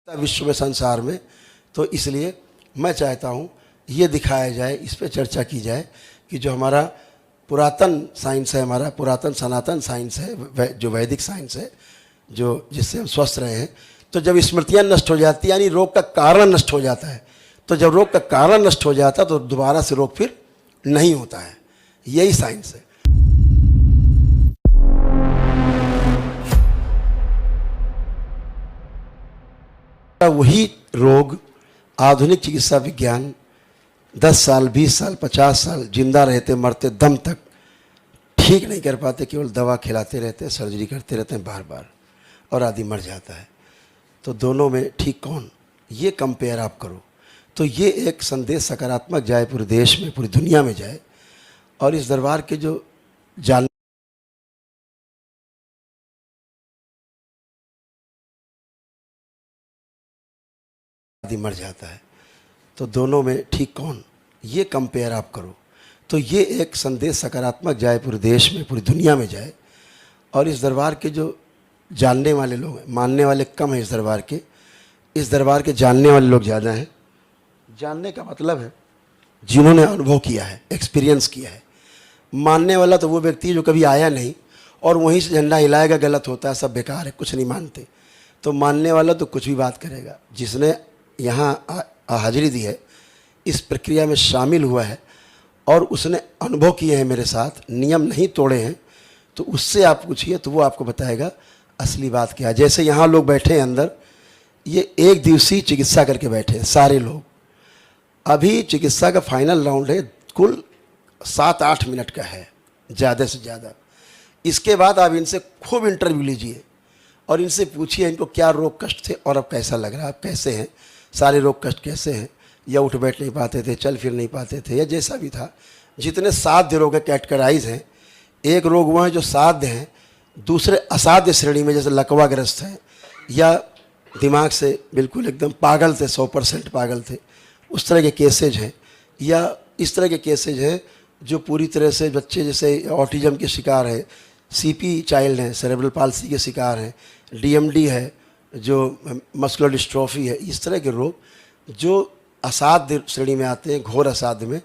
विश्व में, संसार में। तो इसलिए मैं चाहता हूँ ये दिखाया जाए, इस पे चर्चा की जाए कि जो हमारा पुरातन साइंस है, हमारा पुरातन सनातन साइंस है, जो वैदिक साइंस है, जो जिससे हम स्वस्थ रहे हैं, तो जब स्मृतियाँ नष्ट हो जाती है, यानी रोग का कारण नष्ट हो जाता है, तो जब रोग का कारण नष्ट हो जाता है तो दोबारा से रोग फिर नहीं होता है। यही साइंस है। वही रोग आधुनिक चिकित्सा विज्ञान 10 साल, 20 साल, 50 साल जिंदा रहते मरते दम तक ठीक नहीं कर पाते, केवल दवा खिलाते रहते हैं, सर्जरी करते रहते हैं बार बार, और आदमी मर जाता है। तो दोनों में ठीक कौन, ये कंपेयर आप करो तो ये एक संदेश सकारात्मक जाए पूरे देश में, पूरी दुनिया में जाए, और इस दरबार के जो जान आदमी मर जाता है। तो दोनों में ठीक कौन, ये कंपेयर आप करो तो ये एक संदेश सकारात्मक जाए पूरे देश में, पूरी दुनिया में जाए, और इस दरबार के जो जानने वाले लोग हैं, मानने वाले कम हैं इस दरबार के जानने वाले लोग ज़्यादा हैं। जानने का मतलब है जिन्होंने अनुभव किया है, एक्सपीरियंस किया है। मानने वाला तो वो व्यक्ति है जो कभी आया नहीं और वहीं से झंडा हिलाएगा, गलत होता है, सब बेकार है, कुछ नहीं मानते। तो मानने वाला तो कुछ भी बात करेगा। जिसने यहाँ हाजिरी दी है, इस प्रक्रिया में शामिल हुआ है और उसने अनुभव किए हैं मेरे साथ, नियम नहीं तोड़े हैं, तो उससे आप पूछिए तो वो आपको बताएगा असली बात क्या है। जैसे यहाँ लोग बैठे हैं अंदर, ये 1 दिवसीय चिकित्सा करके बैठे हैं सारे लोग। अभी चिकित्सा का फाइनल राउंड है, कुल 7-8 मिनट का है ज़्यादा से ज़्यादा। इसके बाद आप इनसे खूब इंटरव्यू लीजिए और इनसे पूछिए इनको क्या रोग कष्ट थे और अब कैसा लग रहा है, आप कैसे हैं, सारे रोग कष्ट कैसे हैं, या उठ बैठ नहीं पाते थे, चल फिर नहीं पाते थे, या जैसा भी था। जितने साध्य रोग कैटेगराइज हैं, एक रोग वो हैं जो साध्य हैं, दूसरे असाध्य श्रेणी में जैसे लकवाग्रस्त हैं, या दिमाग से बिल्कुल एकदम पागल थे, 100% पागल थे, उस तरह के केसेज हैं, या इस तरह के केसेज हैं जो पूरी तरह से बच्चे जैसे ऑटिज़म के शिकार हैं, सीपी चाइल्ड हैं, सेरेब्रल पाल्सी के शिकार हैं, डीएमडी है, जो मस्कुलर डिस्ट्रॉफी है, इस तरह के रोग जो असाध्य श्रेणी में आते हैं, घोर असाध्य में।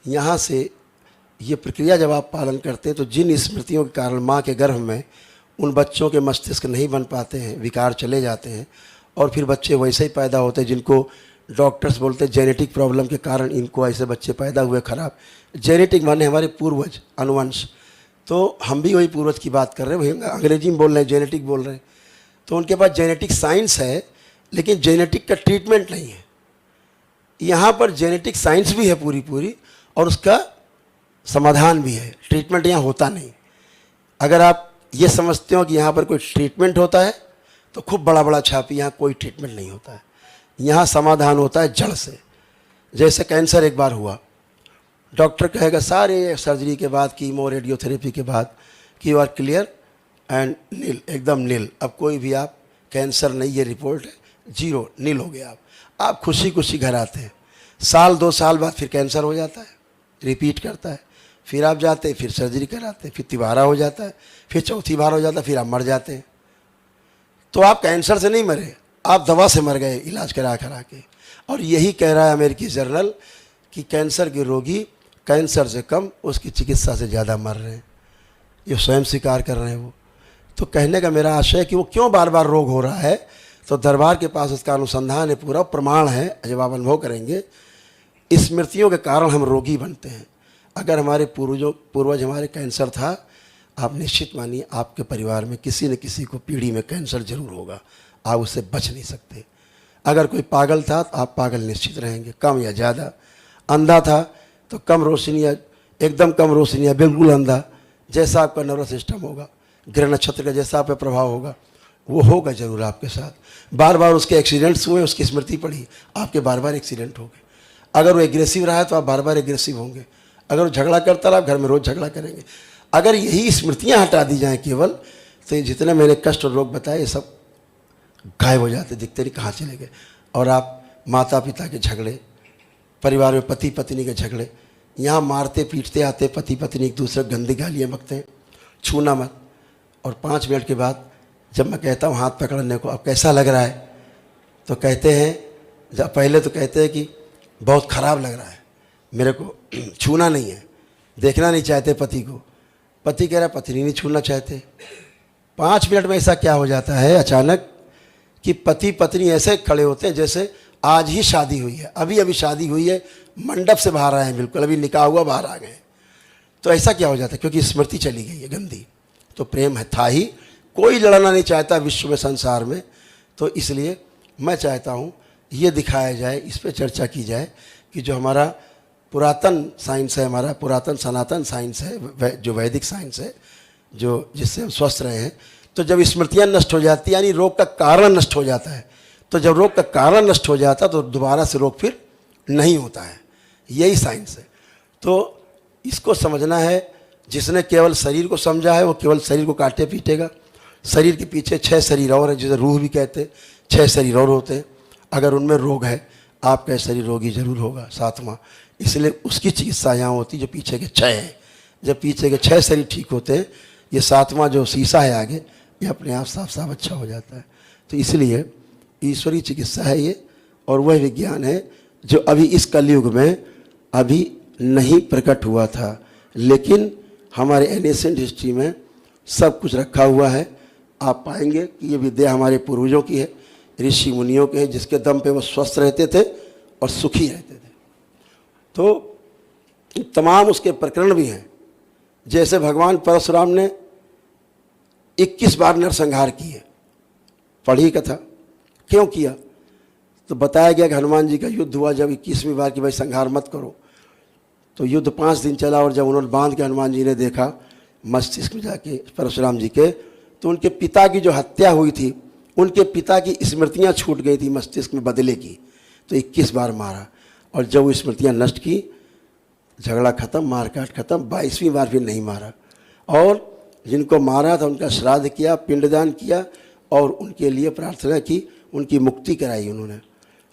यहाँ से ये प्रक्रिया जब आप पालन करते हैं तो जिन स्मृतियों के कारण माँ के गर्भ में उन बच्चों के मस्तिष्क नहीं बन पाते हैं, विकार चले जाते हैं, और फिर बच्चे वैसे ही पैदा होते हैं जिनको डॉक्टर्स बोलते हैं जेनेटिक प्रॉब्लम के कारण इनको ऐसे बच्चे पैदा हुए खराब। जेनेटिक माने हमारे पूर्वज, अनुवंश। तो हम भी वही पूर्वज की बात कर रहे हैं, वही अंग्रेजी में बोल रहे हैं, जेनेटिक बोल रहे हैं। तो उनके पास जेनेटिक साइंस है, लेकिन जेनेटिक का ट्रीटमेंट नहीं है। यहाँ पर जेनेटिक साइंस भी है पूरी, और उसका समाधान भी है। ट्रीटमेंट यहाँ होता नहीं। अगर आप ये समझते हो कि यहाँ पर कोई ट्रीटमेंट होता है तो खूब बड़ा छापी, यहाँ कोई ट्रीटमेंट नहीं होता है। यहाँ समाधान होता है जड़ से। जैसे कैंसर एक बार हुआ, डॉक्टर कहेगा सारे सर्जरी के बाद, कीमो रेडियोथेरेपी के बाद कि यू आर क्लियर एंड नील, एकदम नील, अब कोई भी आप कैंसर नहीं, ये रिपोर्ट है, 0 नील हो गया। आप खुशी घर आते हैं। 1-2 साल बाद फिर कैंसर हो जाता है, रिपीट करता है, फिर आप जाते हैं, फिर सर्जरी कराते हैं, फिर तिबारा हो जाता है, फिर चौथी बार हो जाता है, फिर आप मर जाते हैं। तो आप कैंसर से नहीं मरे, आप दवा से मर गए, इलाज करा के। और यही कह रहा है अमेरिकी जर्नल कि कैंसर के रोगी कैंसर से कम उसकी चिकित्सा से ज़्यादा मर रहे हैं। ये स्वयं स्वीकार कर रहे हैं वो। तो कहने का मेरा आशय है कि वो क्यों बार बार रोग हो रहा है, तो दरबार के पास उसका अनुसंधान है, पूरा प्रमाण है। जब आप अनुभव करेंगे, स्मृतियों के कारण हम रोगी बनते हैं। अगर हमारे पूर्वज हमारे कैंसर था, आप निश्चित मानिए आपके परिवार में किसी न किसी को पीढ़ी में कैंसर जरूर होगा, आप उससे बच नहीं सकते। अगर कोई पागल था तो आप पागल निश्चित रहेंगे, कम या ज़्यादा। अंधा था तो कम रोशनी या एकदम कम रोशनी या बिल्कुल अंधा, जैसा आपका नर्वस सिस्टम होगा, ग्रह नक्षत्र का जैसा आप पे प्रभाव होगा, वो होगा जरूर आपके साथ। बार बार उसके एक्सीडेंट्स हुए, उसकी स्मृति पड़ी, आपके बार बार एक्सीडेंट हो गए। अगर वो एग्रेसिव रहा है तो आप बार बार एग्रेसिव होंगे। अगर वो झगड़ा करता रहा, आप घर में रोज़ झगड़ा करेंगे। अगर यही स्मृतियाँ हटा दी जाएँ केवल, तो ये जितने मैंने कष्ट और रोग बताए, ये सब गायब हो जाते, दिखते नहीं कहाँ चले गए। और आप माता पिता के झगड़े, परिवार में पति पत्नी के झगड़े, यहाँ मारते पीटते आते पति पत्नी एक दूसरे को गंदी गालियाँ बकते हैं, छूना मत। और 5 मिनट के बाद जब मैं कहता हूँ हाथ पकड़ने को, अब कैसा लग रहा है, तो कहते हैं, जब पहले तो कहते हैं कि बहुत ख़राब लग रहा है, मेरे को छूना नहीं है, देखना नहीं चाहते पति को। पति कह रहा है पत्नी नहीं छूना चाहते। 5 मिनट में ऐसा क्या हो जाता है अचानक कि पति पत्नी ऐसे खड़े होते हैं जैसे आज ही शादी हुई है, अभी अभी शादी हुई है, मंडप से बाहर आए हैं, बिल्कुल अभी निकाह हुआ बाहर आ गए। तो ऐसा क्या हो जाता है? क्योंकि स्मृति चली गई है गंदी। तो प्रेम है था ही, कोई लड़ना नहीं चाहता विश्व में, संसार में। तो इसलिए मैं चाहता हूँ ये दिखाया जाए, इस पर चर्चा की जाए कि जो हमारा पुरातन साइंस है, हमारा पुरातन सनातन साइंस है, जो वैदिक साइंस है, जो जिससे हम स्वस्थ रहे हैं, तो जब स्मृतियाँ नष्ट हो जाती है, यानी रोग का कारण नष्ट हो जाता है, तो जब रोग का कारण नष्ट हो जाता है तो दोबारा से रोग फिर नहीं होता है। यही साइंस है। तो इसको समझना है। जिसने केवल शरीर को समझा है वो केवल शरीर को काटे पीटेगा। शरीर के पीछे 6 शरीर और हैं, जिसे रूह भी कहते हैं। 6 शरीर और होते हैं। अगर उनमें रोग है, आपका शरीर रोगी जरूर होगा, 7वां। इसलिए उसकी चिकित्सा यहाँ होती जो पीछे के 6 हैं। जब पीछे के 6 शरीर ठीक होते हैं, ये 7वां जो शीशा है आगे, ये अपने आप साफ साफ अच्छा हो जाता है। तो इसलिए ईश्वरीय चिकित्सा है ये, और वह विज्ञान है जो अभी इस कलयुग में अभी नहीं प्रकट हुआ था, लेकिन हमारे एनिसेंट हिस्ट्री में सब कुछ रखा हुआ है। आप पाएंगे कि ये विद्या हमारे पूर्वजों की है, ऋषि मुनियों के है, जिसके दम पे वो स्वस्थ रहते थे और सुखी रहते थे। तो तमाम उसके प्रकरण भी हैं। जैसे भगवान परशुराम ने 21 बार नरसंहार किए, पढ़ी कथा। क्यों किया? तो बताया गया कि हनुमान जी का युद्ध हुआ जब 21वीं बार कि भाई संहार मत करो, तो युद्ध 5 दिन चला। और जब उन्होंने बांध के हनुमान जी ने देखा मस्तिष्क में जाके परशुराम जी के, तो उनके पिता की जो हत्या हुई थी, उनके पिता की स्मृतियाँ छूट गई थी मस्तिष्क में बदले की। तो 21 बार मारा, और जब वो स्मृतियाँ नष्ट की, झगड़ा खत्म, मारकाट खत्म। 22वीं बार फिर नहीं मारा। और जिनको मारा था उनका श्राद्ध किया, पिंडदान किया, और उनके लिए प्रार्थना की, उनकी मुक्ति कराई उन्होंने।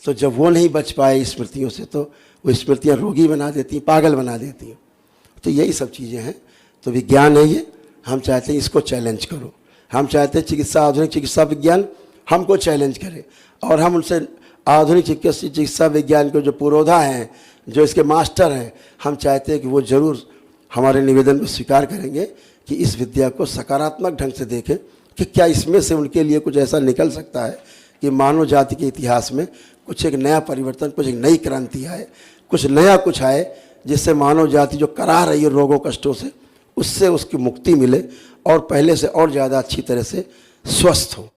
तो जब वो नहीं बच पाए स्मृतियों से, तो वो स्मृतियाँ रोगी बना देती, पागल बना देती। तो यही सब चीज़ें हैं। तो विज्ञान है ये। हम चाहते हैं इसको चैलेंज करो। हम चाहते हैं चिकित्सा, आधुनिक चिकित्सा विज्ञान हमको चैलेंज करे, और हम उनसे आधुनिक चिकित्सा विज्ञान के जो पुरोधा हैं, जो इसके मास्टर हैं, हम चाहते हैं कि वो ज़रूर हमारे निवेदन को स्वीकार करेंगे कि इस विद्या को सकारात्मक ढंग से देखें कि क्या इसमें से उनके लिए कुछ ऐसा निकल सकता है कि मानव जाति के इतिहास में कुछ एक नया परिवर्तन, कुछ एक नई क्रांति आए, कुछ नया कुछ आए, जिससे मानव जाति जो करा रही है रोगों कष्टों से, उससे उसकी मुक्ति मिले और पहले से और ज़्यादा अच्छी तरह से स्वस्थ हो।